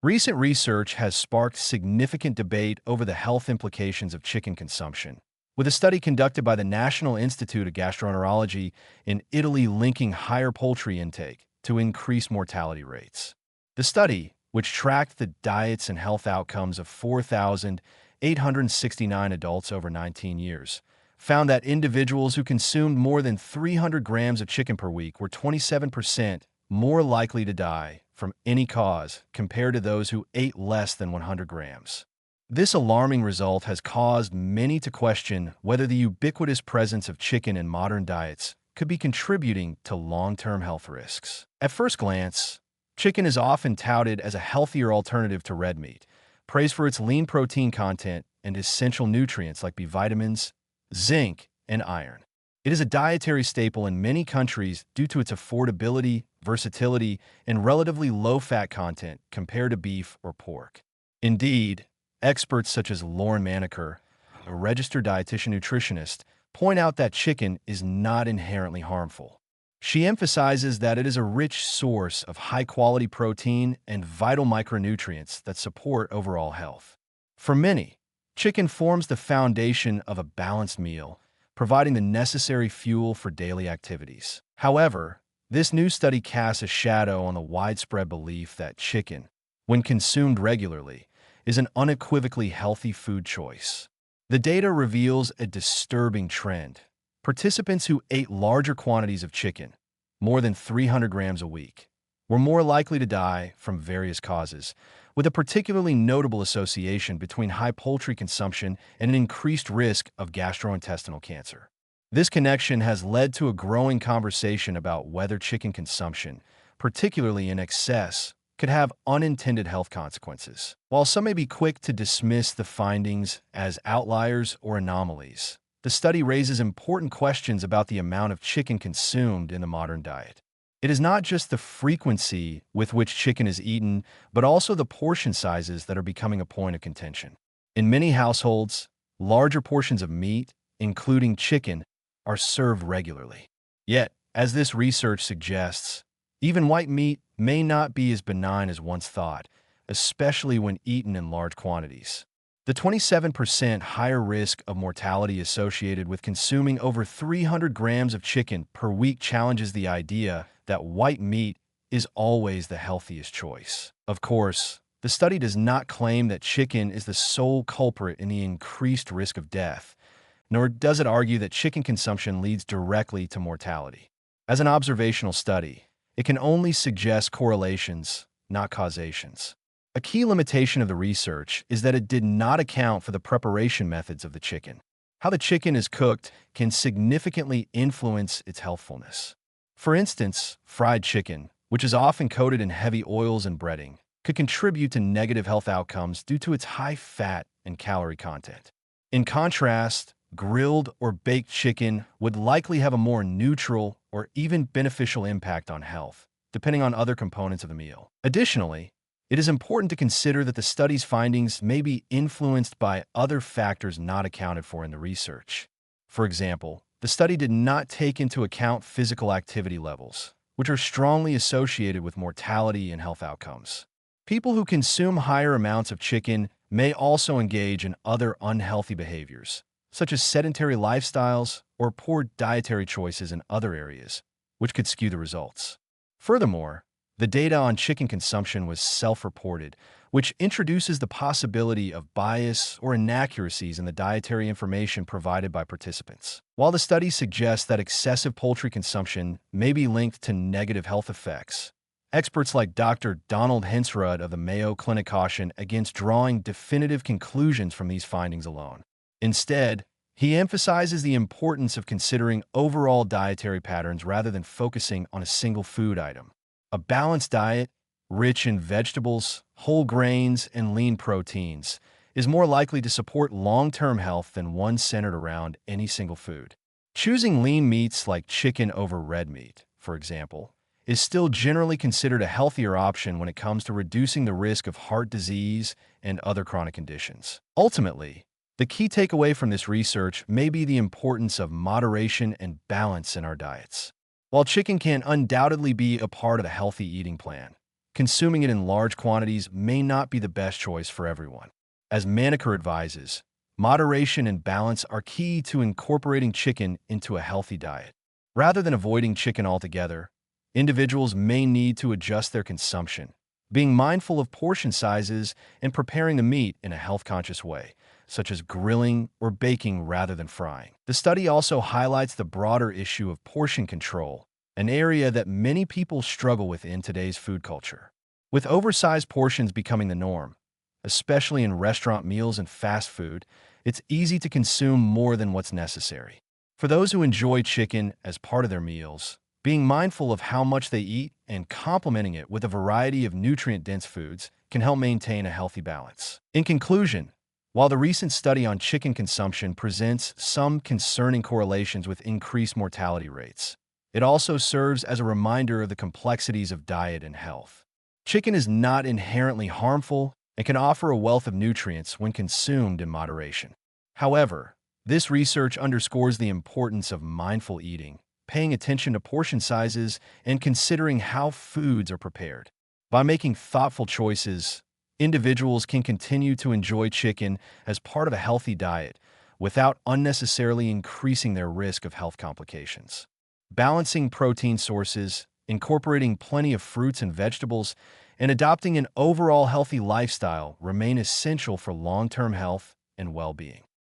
Recent research has sparked significant debate over the health implications of chicken consumption, with a study conducted by the National Institute of Gastroenterology in Italy linking higher poultry intake to increased mortality rates. The study, which tracked the diets and health outcomes of 4,869 adults over 19 years, found that individuals who consumed more than 300 grams of chicken per week were 27% more likely to die from any cause compared to those who ate less than 100 grams. This alarming result has caused many to question whether the ubiquitous presence of chicken in modern diets could be contributing to long-term health risks. At first glance, chicken is often touted as a healthier alternative to red meat, praised for its lean protein content and essential nutrients like B vitamins, zinc, and iron. It is a dietary staple in many countries due to its affordability, versatility, and relatively low-fat content compared to beef or pork. Indeed, experts such as Lauren Maneker, a registered dietitian nutritionist, point out that chicken is not inherently harmful. She emphasizes that it is a rich source of high-quality protein and vital micronutrients that support overall health. For many, chicken forms the foundation of a balanced meal, providing the necessary fuel for daily activities. However, this new study casts a shadow on the widespread belief that chicken, when consumed regularly, is an unequivocally healthy food choice. The data reveals a disturbing trend. Participants who ate larger quantities of chicken, more than 300 grams a week, were more likely to die from various causes, with a particularly notable association between high poultry consumption and an increased risk of gastrointestinal cancer. This connection has led to a growing conversation about whether chicken consumption, particularly in excess, could have unintended health consequences. While some may be quick to dismiss the findings as outliers or anomalies, the study raises important questions about the amount of chicken consumed in the modern diet. It is not just the frequency with which chicken is eaten, but also the portion sizes that are becoming a point of contention. In many households, larger portions of meat, including chicken, are served regularly. Yet, as this research suggests, even white meat may not be as benign as once thought, especially when eaten in large quantities. The 27% higher risk of mortality associated with consuming over 300 grams of chicken per week challenges the idea that white meat is always the healthiest choice. Of course, the study does not claim that chicken is the sole culprit in the increased risk of death, nor does it argue that chicken consumption leads directly to mortality. As an observational study, it can only suggest correlations, not causations. A key limitation of the research is that it did not account for the preparation methods of the chicken. How the chicken is cooked can significantly influence its healthfulness. For instance, fried chicken, which is often coated in heavy oils and breading, could contribute to negative health outcomes due to its high fat and calorie content. In contrast, grilled or baked chicken would likely have a more neutral or even beneficial impact on health, depending on other components of the meal. Additionally, it is important to consider that the study's findings may be influenced by other factors not accounted for in the research. For example, the study did not take into account physical activity levels, which are strongly associated with mortality and health outcomes. People who consume higher amounts of chicken may also engage in other unhealthy behaviors, such as sedentary lifestyles or poor dietary choices in other areas, which could skew the results. Furthermore, the data on chicken consumption was self-reported, which introduces the possibility of bias or inaccuracies in the dietary information provided by participants. While the study suggests that excessive poultry consumption may be linked to negative health effects, experts like Dr. Donald Hensrud of the Mayo Clinic caution against drawing definitive conclusions from these findings alone. Instead, he emphasizes the importance of considering overall dietary patterns rather than focusing on a single food item. A balanced diet, rich in vegetables, whole grains, and lean proteins, is more likely to support long-term health than one centered around any single food. Choosing lean meats like chicken over red meat, for example, is still generally considered a healthier option when it comes to reducing the risk of heart disease and other chronic conditions. Ultimately, the key takeaway from this research may be the importance of moderation and balance in our diets. While chicken can undoubtedly be a part of a healthy eating plan, consuming it in large quantities may not be the best choice for everyone. As Maneker advises, moderation and balance are key to incorporating chicken into a healthy diet. Rather than avoiding chicken altogether, individuals may need to adjust their consumption, being mindful of portion sizes and preparing the meat in a health-conscious way, such as grilling or baking rather than frying. The study also highlights the broader issue of portion control, an area that many people struggle with in today's food culture. With oversized portions becoming the norm, especially in restaurant meals and fast food, it's easy to consume more than what's necessary. For those who enjoy chicken as part of their meals, being mindful of how much they eat and complementing it with a variety of nutrient-dense foods can help maintain a healthy balance. In conclusion, while the recent study on chicken consumption presents some concerning correlations with increased mortality rates, it also serves as a reminder of the complexities of diet and health. Chicken is not inherently harmful and can offer a wealth of nutrients when consumed in moderation. However, this research underscores the importance of mindful eating, paying attention to portion sizes, and considering how foods are prepared. By making thoughtful choices, individuals can continue to enjoy chicken as part of a healthy diet without unnecessarily increasing their risk of health complications. Balancing protein sources, incorporating plenty of fruits and vegetables, and adopting an overall healthy lifestyle remain essential for long-term health and well-being.